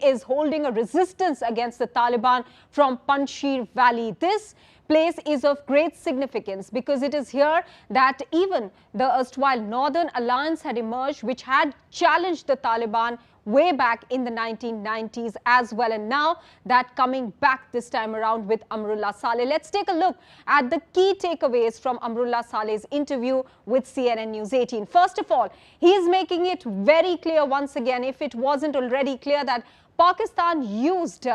is holding a resistance against the Taliban from Panjshir Valley. This place is of great significance because it is here that even the erstwhile Northern Alliance had emerged, which had challenged the Taliban way back in the 1990s as well, and now that coming back this time around with Amrullah Saleh. Let's take a look at the key takeaways from Amrullah Saleh's interview with CNN News 18. First of all, he is making it very clear once again, if it wasn't already clear, that Pakistan used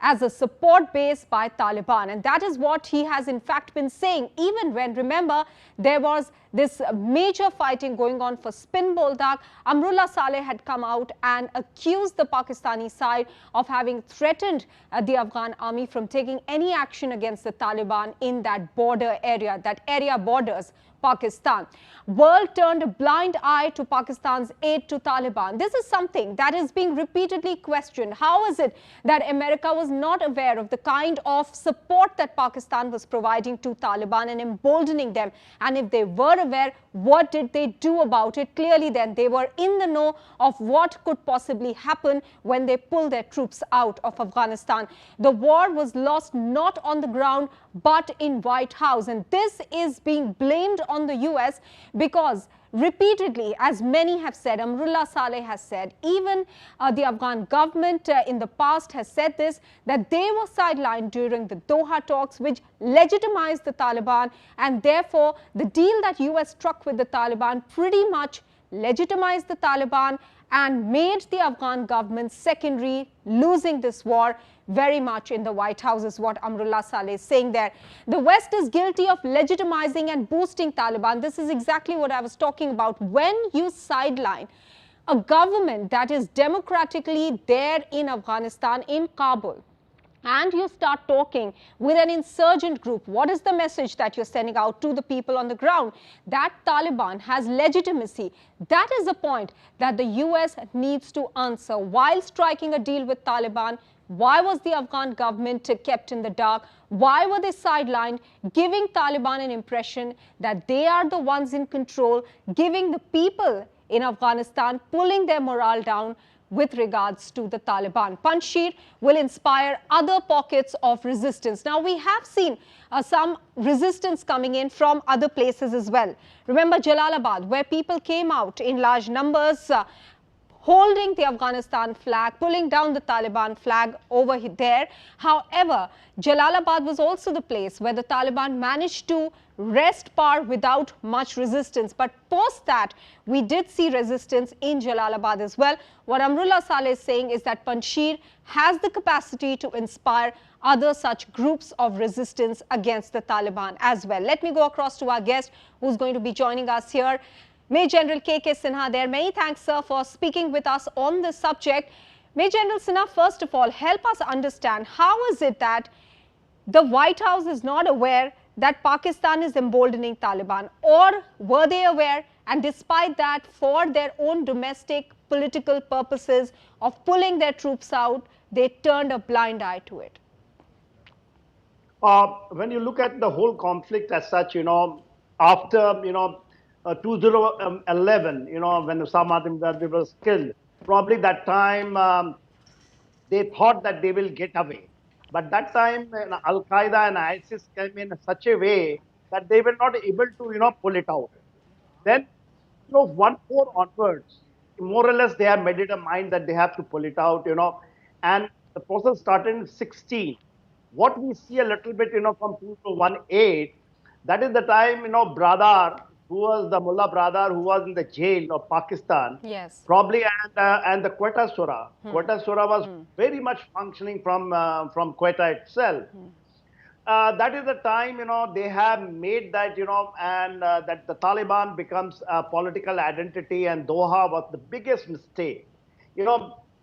as a support base by Taliban. And that is what he has in fact been saying, even when, remember, there was this major fighting going on for Spin Boldak. Amrullah Saleh had come out and accused the Pakistani side of having threatened the Afghan army from taking any action against the Taliban in that border area, that area borders Pakistan. World turned a blind eye to Pakistan's aid to Taliban. This is something that is being repeatedly questioned. How is it that America was not aware of the kind of support that Pakistan was providing to Taliban and emboldening them? And if they were aware, what did they do about it? Clearly then they were in the know of what could possibly happen when they pulled their troops out of Afghanistan. The war was lost not on the ground but in White House, and this is being blamed on the US because repeatedly, as many have said, Amrullah Saleh has said, even the Afghan government in the past has said this, that they were sidelined during the Doha talks, which legitimized the Taliban, and therefore the deal that US struck with the Taliban pretty much legitimized the Taliban and made the Afghan government secondary, losing this war very much in the White House, is what Amrullah Saleh is saying there. The West is guilty of legitimizing and boosting Taliban. This is exactly what I was talking about. When you sideline a government that is democratically there in Afghanistan, in Kabul, and you start talking with an insurgent group, what is the message that you're sending out to the people on the ground? That Taliban has legitimacy. That is the point that the US needs to answer. While striking a deal with Taliban, why was the Afghan government kept in the dark? Why were they sidelined, giving Taliban an impression that they are the ones in control, giving the people in Afghanistan, pulling their morale down with regards to the Taliban? Panjshir will inspire other pockets of resistance. Now, we have seen some resistance coming in from other places as well. Remember Jalalabad, where people came out in large numbers, holding the Afghanistan flag, pulling down the Taliban flag over there. However, Jalalabad was also the place where the Taliban managed to rest par without much resistance. But post that, we did see resistance in Jalalabad as well. What Amrullah Saleh is saying is that Panjshir has the capacity to inspire other such groups of resistance against the Taliban as well. Let me go across to our guest who's going to be joining us here. Major General K.K. Sinha there. Many thanks, sir, for speaking with us on this subject. Major General Sinha, first of all, help us understand, how is it that the White House is not aware that Pakistan is emboldening Taliban? Or were they aware, and despite that, for their own domestic political purposes of pulling their troops out, they turned a blind eye to it? When you look at the whole conflict as such, after, 2011, when Osama bin Laden was killed, probably that time they thought that they will get away. But that time, Al-Qaeda and ISIS came in such a way that they were not able to, pull it out. Then, 1/4 onwards, more or less, they have made it a mind that they have to pull it out, and the process started in 16. What we see a little bit, from 2018, that is the time, Bradar, who was the Mullah Bradar, who was in the jail of Pakistan, yes, probably, and the Quetta Surah. Quetta Surah was very much functioning from Quetta itself. That is the time, they have made that, and that the Taliban becomes a political identity, and Doha was the biggest mistake,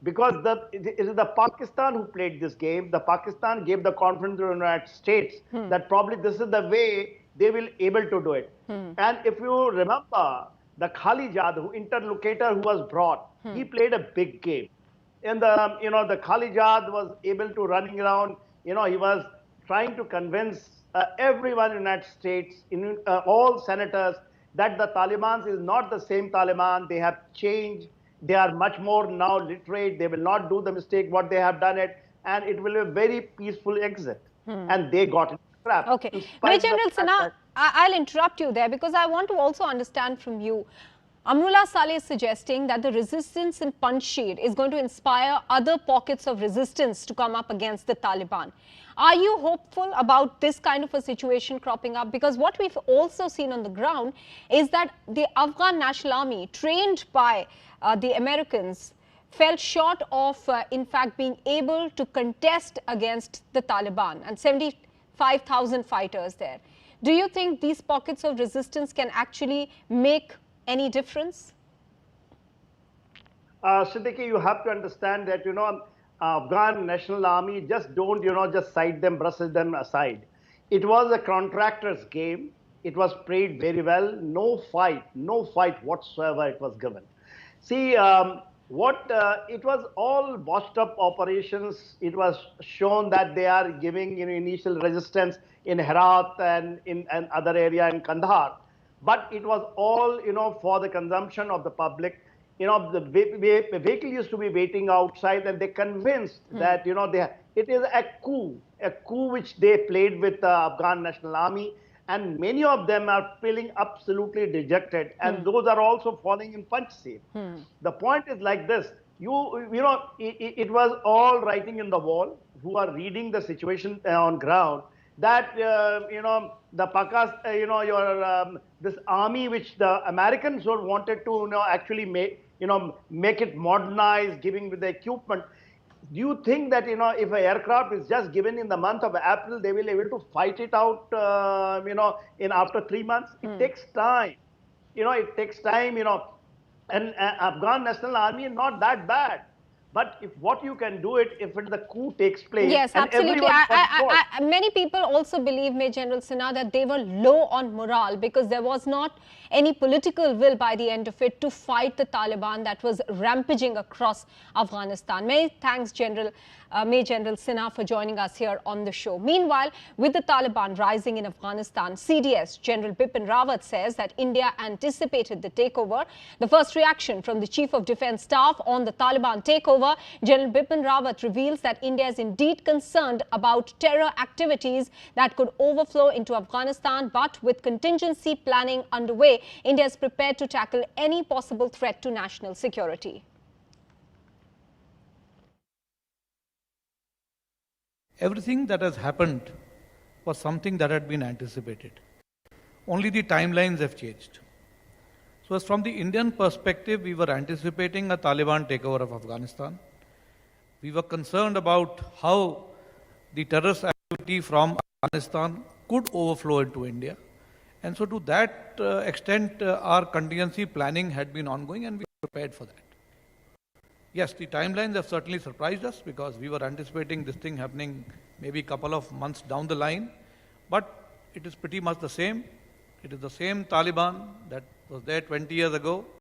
because it is the Pakistan who played this game. The Pakistan gave the confidence to the United States that probably this is the way they will able to do it. And if you remember, the Khalijad, interlocutor who was brought, he played a big game. And the Khalijad was able to running around, he was trying to convince everyone in the United States, all senators, that the Taliban is not the same Taliban. They have changed. They are much more now literate. They will not do the mistake what they have done it, and it will be a very peaceful exit. And they got into the trap. Okay. In Major spite of the General fact Sinha, that I'll interrupt you there because I want to also understand from you. Amrullah Saleh is suggesting that the resistance in Panjshir is going to inspire other pockets of resistance to come up against the Taliban. Are you hopeful about this kind of a situation cropping up? Because what we've also seen on the ground is that the Afghan National Army, trained by the Americans, fell short of, in fact, being able to contest against the Taliban, and 75,000 fighters there. Do you think these pockets of resistance can actually make any difference? Siddiqui, you have to understand that, Afghan National Army just don't, just side them, brush them aside. It was a contractor's game. It was played very well. No fight whatsoever it was given. See, it was all botched up operations. It was shown that they are giving initial resistance in Herat and in other area in Kandahar, but it was all for the consumption of the public. The vehicle used to be waiting outside, and they convinced that it is a coup which they played with the Afghan National Army, and many of them are feeling absolutely dejected, and those are also falling in Panjshir. The point is like this: it was all writing in the wall. Who are reading the situation on ground? That the Pakas, this army which the Americans wanted to actually make it modernized, giving with the equipment. Do you think that if an aircraft is just given in the month of April, they will be able to fight it out in after 3 months? It takes time. It takes time. And Afghan National Army is not that bad. But if what you can do it, if the coup takes place, yes, and absolutely. everyone Many people also believe, Major General Sinha, that they were low on morale because there was not any political will by the end of it to fight the Taliban that was rampaging across Afghanistan. Many thanks, Major General Sinha, for joining us here on the show. Meanwhile, with the Taliban rising in Afghanistan, CDS General Bipin Rawat says that India anticipated the takeover. The first reaction from the Chief of Defence Staff on the Taliban takeover, General Bipin Rawat reveals that India is indeed concerned about terror activities that could overflow into Afghanistan, but with contingency planning underway, India is prepared to tackle any possible threat to national security. Everything that has happened was something that had been anticipated. Only the timelines have changed. So as from the Indian perspective, we were anticipating a Taliban takeover of Afghanistan. We were concerned about how the terrorist activity from Afghanistan could overflow into India. And so to that extent, our contingency planning had been ongoing, and we were prepared for that. Yes, the timelines have certainly surprised us because we were anticipating this thing happening maybe a couple of months down the line, but it is pretty much the same. It is the same Taliban that was there 20 years ago.